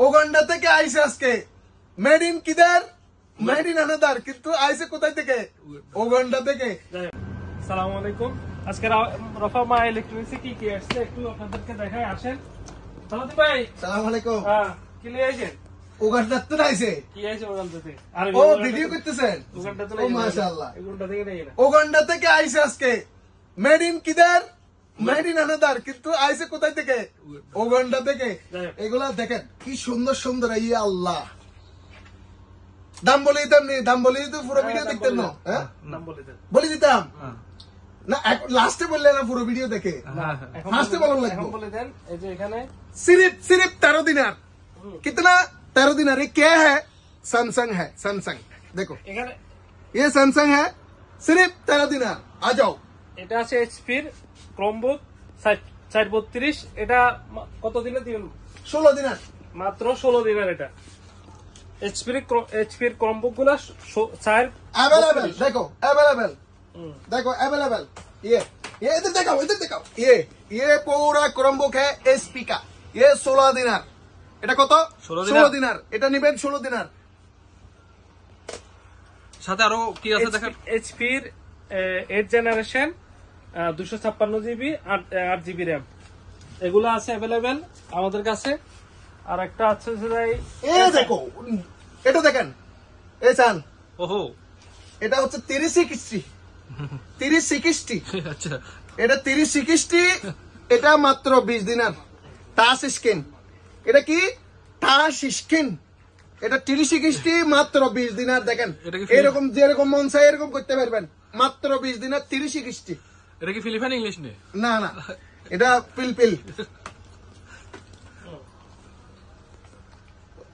ওগান্ডা থেকে আইসে আজকে মেড ইন কিদার মেড ইন আনাদার, কিন্তু আইসে কোথায় থেকে? ওগান্ডা থেকে। সালাম আলাইকুম। আজকে রফা মা ইলেকট্রনিক্সে কি কি আসছে একটু আপনাদেরকে দেখাই, আসেন। সালাম ভাই। সালাম আলাইকুম। হ্যাঁ, কি নিয়ে আইছেন? ওগান্ডা তো আইসে। কি আইছে ওগান্ডা থেকে? ও ভিডিও করতেছেন? ওগান্ডা তো ও মাশাআল্লাহ। ওগান্ডা থেকে নেই না। ওগান্ডা থেকে আইসে আজকে মেড ইন কিদার মেড ইন আনাদার, কিন্তু আইসে কোথায় থেকে? ওগান্ডা থেকে। এগুলা দেখেন কি সুন্দর সুন্দর, ইয়া আল্লাহ। দাম বলে দিতাম নি, দাম বলে দিতে পুরো ভিডিও দেখতেন না? হ্যাঁ, নাম বলে দেন। বলে দিতাম না, লাস্টে বললে না পুরো ভিডিও দেখে? ফার্স্টে বলা লাগবে। এখন বলে দেন। এই যে এখানে सिर्फ 13 दिनार। कितना? 13 दिनार। ये क्या है? सैमसंग है, सैमसंग। देखो এখানে ये सैमसंग है, सिर्फ 13 दिनार। आ जाओ। এটা আছে এইচপির ক্রমবুক 432। এটা কত দিনে দিবেন? 16 दिनार। মাত্র 16 দিনের। এটা এইচপির ক্রমবুক গুলা 4 अवेलेबल। देखो अवेलेबल, देखो अवेलेबल। ये इधर दिखाओ, इधर दिखाओ। ये पूरा क्रोमबुक है एसपी का। ये 16 दिनार। এটা কত? 16 দিনার। এটা নিবেন 16 দিনার। সাথে আরো কি আছে দেখেন। এইচপির 8 জেনারেশন 256 জিবি 8 জিবি র্যাম, এগুলো আছে অ্যাভেলেবেল আমাদের কাছে। আর একটা আছে যে এই দেখো, এটা দেখেন। এই চান, ওহো, এটা হচ্ছে 3060। 3060। আচ্ছা, এটা 3060। এটা মাত্র 20 দিনার। Touch screen. এটা কি? Touch screen. এটা 3060 মাত্র 20 দিনার। দেখেন এটা কি এরকম যেরকম মন চাই এরকম করতে পারবেন। মাত্র 20 দিনার 3060। এটা কি ফিলিপাইন ইংলিশ নেই? না না, এটা পিলপিল।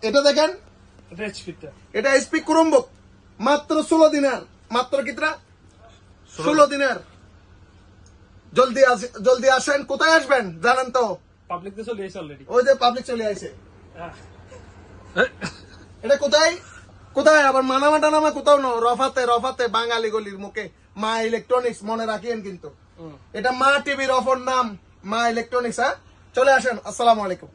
এটা দেখেন, এটা এইচপিটা। এটা এসপি ক্রোমবুক মাত্র 16 দিনার। মাত্র কিতনা? 16 দিনার। জলদি আসেন। কোথায় আসবেন জানেন তো? পাবলিক তো চলে এসে অলরেডি। ওই যে পাবলিক চলে আসে। এটা কোথায় কোথায় আবার মানামা টানামা কোথাও না, রফাতে বাঙালি গলির মুখে মা ইলেকট্রনিক্স মনে রাখিয়েন কিন্তু। এটা মা টিভির অফার নাম মা ইলেকট্রনিক্স। হ্যাঁ, চলে আসেন। আসসালামু আলাইকুম।